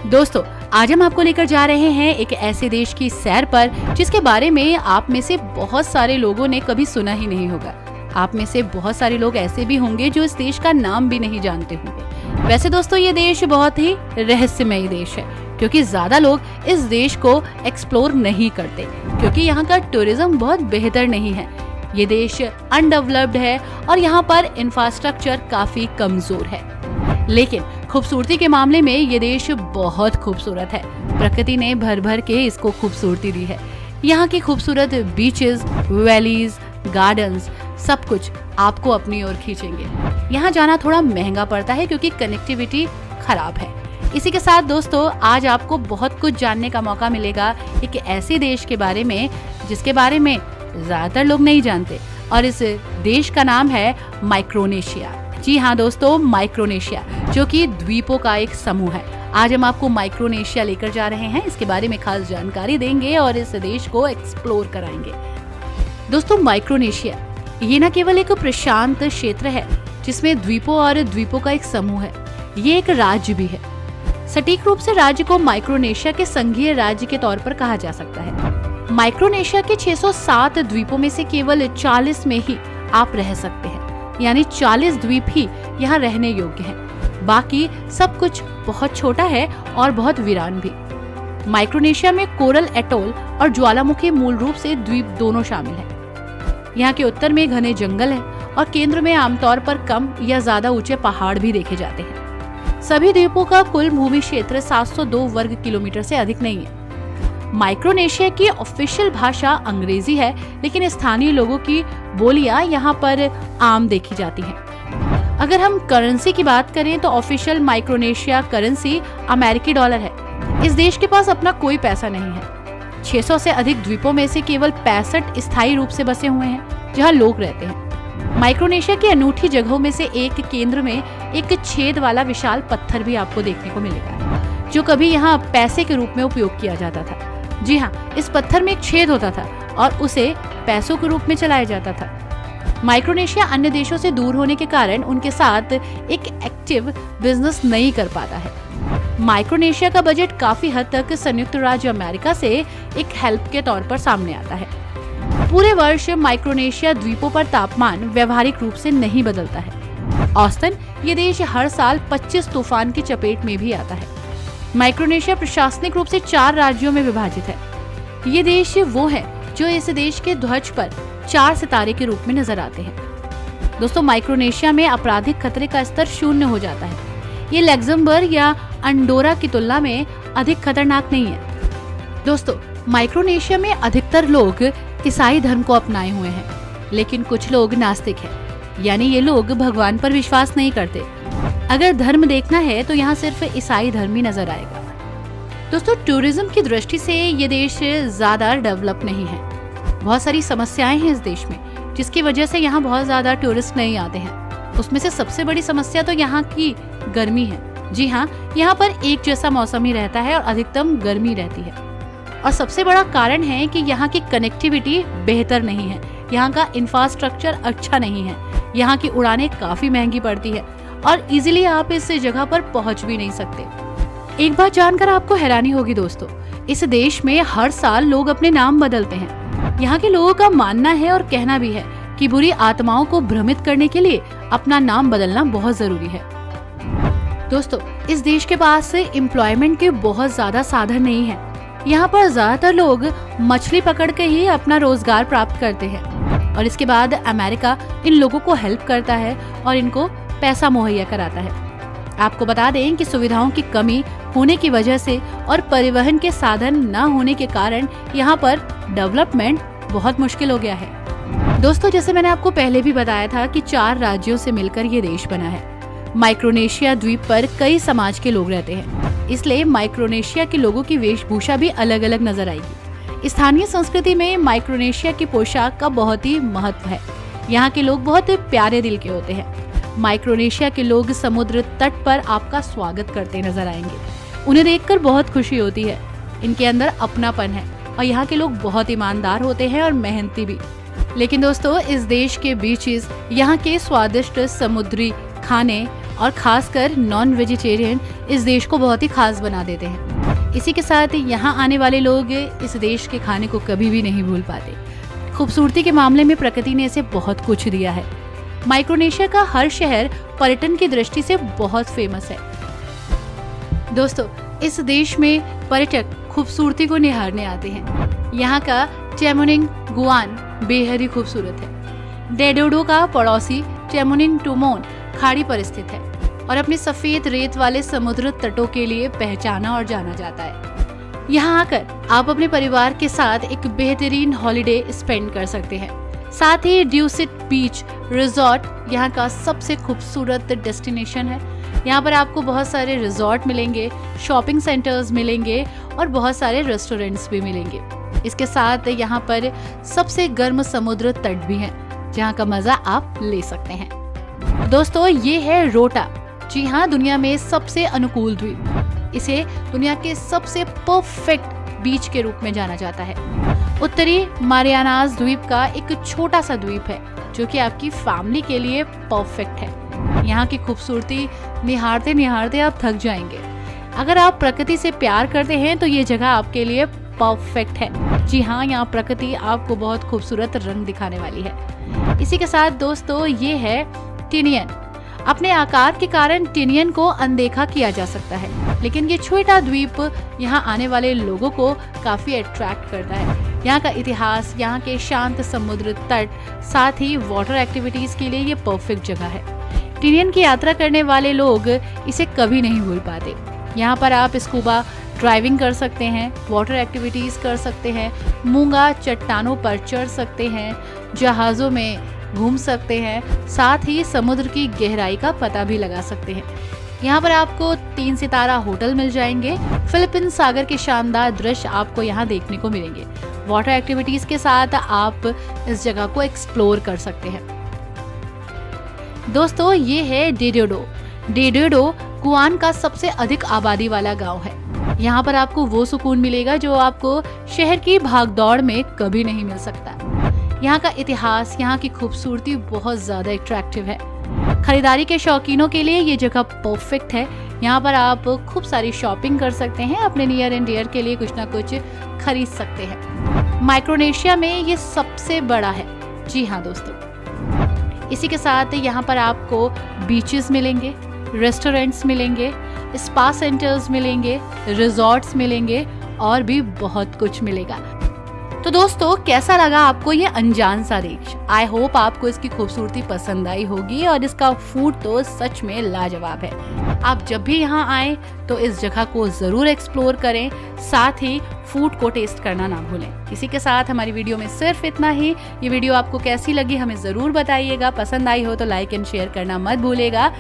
दोस्तों, आज हम आपको लेकर जा रहे हैं एक ऐसे देश की सैर पर जिसके बारे में आप में से बहुत सारे लोगों ने कभी सुना ही नहीं होगा। आप में से बहुत सारे लोग ऐसे भी होंगे जो इस देश का नाम भी नहीं जानते होंगे। वैसे दोस्तों, ये देश बहुत ही रहस्यमयी देश है क्योंकि ज्यादा लोग इस देश को एक्सप्लोर नहीं करते क्योंकि यहाँ का टूरिज्म बहुत बेहतर नहीं है। ये देश अनडेवलप्ड है और यहाँ पर इंफ्रास्ट्रक्चर काफी कमजोर है, लेकिन खूबसूरती के मामले में ये देश बहुत खूबसूरत है। प्रकृति ने भर भर के इसको खूबसूरती दी है। यहाँ की खूबसूरत बीचेस, वैलीज, गार्डन्स, सब कुछ आपको अपनी ओर खींचेंगे। यहाँ जाना थोड़ा महंगा पड़ता है क्योंकि कनेक्टिविटी खराब है। इसी के साथ दोस्तों, आज आपको बहुत कुछ जानने का मौका मिलेगा एक ऐसे देश के बारे में जिसके बारे में ज्यादातर लोग नहीं जानते, और इस देश का नाम है माइक्रोनेशिया। जी हाँ दोस्तों, माइक्रोनेशिया, जो कि द्वीपों का एक समूह है। आज हम आपको माइक्रोनेशिया लेकर जा रहे हैं, इसके बारे में खास जानकारी देंगे और इस देश को एक्सप्लोर कराएंगे। दोस्तों, माइक्रोनेशिया ये न केवल एक प्रशांत क्षेत्र है जिसमें द्वीपों और द्वीपों का एक समूह है, ये एक राज्य भी है। सटीक रूप से राज्य को माइक्रोनेशिया के संघीय राज्य के तौर पर कहा जा सकता है। माइक्रोनेशिया के 607 द्वीपों में से केवल 40 में ही आप रह सकते हैं, यानी 40 द्वीप ही यहाँ रहने योग्य हैं। बाकी सब कुछ बहुत छोटा है और बहुत वीरान भी। माइक्रोनेशिया में कोरल एटोल और ज्वालामुखी मूल रूप से द्वीप दोनों शामिल हैं। यहाँ के उत्तर में घने जंगल है और केंद्र में आमतौर पर कम या ज्यादा ऊंचे पहाड़ भी देखे जाते हैं। सभी द्वीपों का कुल भूमि क्षेत्र 702 वर्ग किलोमीटर से अधिक नहीं है। माइक्रोनेशिया की ऑफिशियल भाषा अंग्रेजी है, लेकिन स्थानीय लोगों की बोलियां यहाँ पर आम देखी जाती हैं। अगर हम करेंसी की बात करें तो ऑफिशियल माइक्रोनेशिया करेंसी अमेरिकी डॉलर है। इस देश के पास अपना कोई पैसा नहीं है। 600 से अधिक द्वीपों में से केवल 65 स्थायी रूप से बसे हुए हैं जहाँ लोग रहते हैं। माइक्रोनेशिया की अनूठी जगहों में से एक केंद्र में एक छेद वाला विशाल पत्थर भी आपको देखने को मिलेगा, जो कभी यहाँ पैसे के रूप में उपयोग किया जाता था। जी हाँ, इस पत्थर में एक छेद होता था और उसे पैसों के रूप में चलाया जाता था। माइक्रोनेशिया अन्य देशों से दूर होने के कारण उनके साथ एक एक्टिव बिजनेस नहीं कर पाता है। माइक्रोनेशिया का बजट काफी हद तक संयुक्त राज्य अमेरिका से एक हेल्प के तौर पर सामने आता है। पूरे वर्ष माइक्रोनेशिया द्वीपों पर तापमान व्यवहारिक रूप से नहीं बदलता है। औसतन ये देश हर साल 25 तूफान की चपेट में भी आता है। माइक्रोनेशिया प्रशासनिक रूप से 4 राज्यों में विभाजित है। ये देश वो है जो इस देश के ध्वज पर 4 सितारे के रूप में नजर आते हैं। दोस्तों, माइक्रोनेशिया में आपराधिक खतरे का स्तर 0 हो जाता है। ये लग्जमबर्ग या अंडोरा की तुलना में अधिक खतरनाक नहीं है। दोस्तों, माइक्रोनेशिया में अधिकतर लोग ईसाई धर्म को अपनाए हुए हैं, लेकिन कुछ लोग नास्तिक हैं, यानी ये लोग भगवान पर विश्वास नहीं करते। अगर धर्म देखना है तो यहाँ सिर्फ ईसाई धर्म ही नजर आएगा। दोस्तों, टूरिज्म की दृष्टि से ये देश ज्यादा डेवलप नहीं है। बहुत सारी समस्याएं हैं इस देश में, जिसकी वजह से यहाँ बहुत ज्यादा टूरिस्ट नहीं आते हैं। उसमें से सबसे बड़ी समस्या तो यहाँ की गर्मी है। जी हाँ, यहाँ पर एक जैसा मौसम ही रहता है और अधिकतम गर्मी रहती है। और सबसे बड़ा कारण है कि यहाँ की कनेक्टिविटी बेहतर नहीं है। यहाँ का इंफ्रास्ट्रक्चर अच्छा नहीं है। यहाँ की उड़ानें काफी महंगी पड़ती है और इजीली आप इस जगह पर पहुंच भी नहीं सकते। एक बात जानकर आपको हैरानी होगी दोस्तों, इस देश में हर साल लोग अपने नाम बदलते हैं। यहाँ के लोगों का मानना है और कहना भी है कि बुरी आत्माओं को भ्रमित करने के लिए अपना नाम बदलना बहुत जरूरी है। दोस्तों, इस देश के पास एम्प्लॉयमेंट के बहुत ज्यादा साधन नहीं है। यहाँ पर ज्यादातर लोग मछली पकड़ के ही अपना रोजगार प्राप्त करते हैं और इसके बाद अमेरिका इन लोगों को हेल्प करता है और इनको पैसा मुहैया कराता है। आपको बता दें कि सुविधाओं की कमी होने की वजह से और परिवहन के साधन न होने के कारण यहाँ पर डेवलपमेंट बहुत मुश्किल हो गया है। दोस्तों, जैसे मैंने आपको पहले भी बताया था कि 4 राज्यों से मिलकर ये देश बना है। माइक्रोनेशिया द्वीप पर कई समाज के लोग रहते हैं, इसलिए माइक्रोनेशिया के लोगों की वेशभूषा भी अलग अलग नजर आएगी। स्थानीय संस्कृति में माइक्रोनेशिया की पोशाक का बहुत ही महत्व है। यहाँ के लोग बहुत प्यारे दिल के होते हैं। माइक्रोनेशिया के लोग समुद्र तट पर आपका स्वागत करते नजर आएंगे। उन्हें देखकर बहुत खुशी होती है। इनके अंदर अपनापन है और यहाँ के लोग बहुत ईमानदार होते हैं और मेहनती भी। लेकिन दोस्तों, इस देश के बीचेस, यहाँ के स्वादिष्ट समुद्री खाने और खासकर नॉन वेजिटेरियन इस देश को बहुत ही खास बना देते हैं। इसी के साथ यहाँ आने वाले लोग इस देश के खाने को कभी भी नहीं भूल पाते। खूबसूरती के मामले में प्रकृति ने इसे बहुत कुछ दिया है। माइक्रोनेशिया का हर शहर पर्यटन की दृष्टि से बहुत फेमस है। दोस्तों, इस देश में पर्यटक खूबसूरती को निहारने आते हैं। यहाँ का चैमोनिंग गुआन बेहद ही खूबसूरत है। डेडोडो का पड़ोसी चैमोनिंग टुमोन खाड़ी पर स्थित है और अपने सफेद रेत वाले समुद्र तटों के लिए पहचाना और जाना जाता है। यहाँ आकर आप अपने परिवार के साथ एक बेहतरीन हॉलिडे स्पेंड कर सकते हैं। साथ ही ड्यूसिट बीच रिजॉर्ट यहाँ का सबसे खूबसूरत डेस्टिनेशन है। यहाँ पर आपको बहुत सारे रिजॉर्ट मिलेंगे, शॉपिंग सेंटर्स मिलेंगे और बहुत सारे रेस्टोरेंट्स भी मिलेंगे। इसके साथ यहाँ पर सबसे गर्म समुद्र तट भी है जहाँ का मजा आप ले सकते हैं। दोस्तों, ये है रोटा। जी हाँ, दुनिया में सबसे अनुकूल द्वीप। इसे दुनिया के सबसे परफेक्ट बीच के रूप में जाना जाता है। उत्तरी मारियानास द्वीप का एक छोटा सा द्वीप है जो कि आपकी फैमिली के लिए परफेक्ट है। यहाँ की खूबसूरती निहारते निहारते आप थक जाएंगे। अगर आप प्रकृति से प्यार करते हैं तो ये जगह आपके लिए परफेक्ट है। जी हाँ, यहाँ प्रकृति आपको बहुत खूबसूरत रंग दिखाने वाली है। इसी के साथ दोस्तों, ये है टिनियन। अपने आकार के कारण टिनियन को अनदेखा किया जा सकता है, लेकिन ये छोटा द्वीप यहाँ आने वाले लोगों को काफी अट्रैक्ट करता है। यहाँ का इतिहास, यहाँ के शांत समुद्र तट, साथ ही वाटर एक्टिविटीज के लिए ये परफेक्ट जगह है। टिनियन की यात्रा करने वाले लोग इसे कभी नहीं भूल पाते। यहाँ पर आप स्कूबा ड्राइविंग कर सकते हैं, वाटर एक्टिविटीज कर सकते हैं, मूंगा चट्टानों पर चढ़ सकते हैं, जहाजों में घूम सकते हैं, साथ ही समुद्र की गहराई का पता भी लगा सकते हैं। यहाँ पर आपको 3 सितारा होटल मिल जाएंगे। फिलीपींस सागर के शानदार दृश्य आपको यहाँ देखने को मिलेंगे। वाटर एक्टिविटीज के साथ आप इस जगह को एक्सप्लोर कर सकते हैं। दोस्तों, ये है डेडोडो। डेडोडो गुआन का सबसे अधिक आबादी वाला गांव है। यहाँ पर आपको वो सुकून मिलेगा जो आपको शहर की भागदौड़ में कभी नहीं मिल सकता। यहाँ का इतिहास, यहाँ की खूबसूरती बहुत ज्यादा अट्रैक्टिव है। खरीदारी के शौकीनों के लिए ये जगह परफेक्ट है। यहाँ पर आप खूब सारी शॉपिंग कर सकते हैं, अपने नियर एंड डियर के लिए कुछ ना कुछ खरीद सकते हैं। माइक्रोनेशिया में ये सबसे बड़ा है। जी हाँ दोस्तों, इसी के साथ यहाँ पर आपको बीचेस मिलेंगे, रेस्टोरेंट्स मिलेंगे, स्पा सेंटर्स मिलेंगे, रिजॉर्ट्स मिलेंगे और भी बहुत कुछ मिलेगा। तो दोस्तों, कैसा लगा आपको ये अनजान सा देश? आई होप आपको इसकी खूबसूरती पसंद आई होगी और इसका फूड तो सच में लाजवाब है। आप जब भी यहाँ आए तो इस जगह को जरूर एक्सप्लोर करें, साथ ही फूड को टेस्ट करना ना भूलें। इसी के साथ हमारी वीडियो में सिर्फ इतना ही। ये वीडियो आपको कैसी लगी हमें जरूर बताइएगा। पसंद आई हो तो लाइक एंड शेयर करना मत भूलिएगा।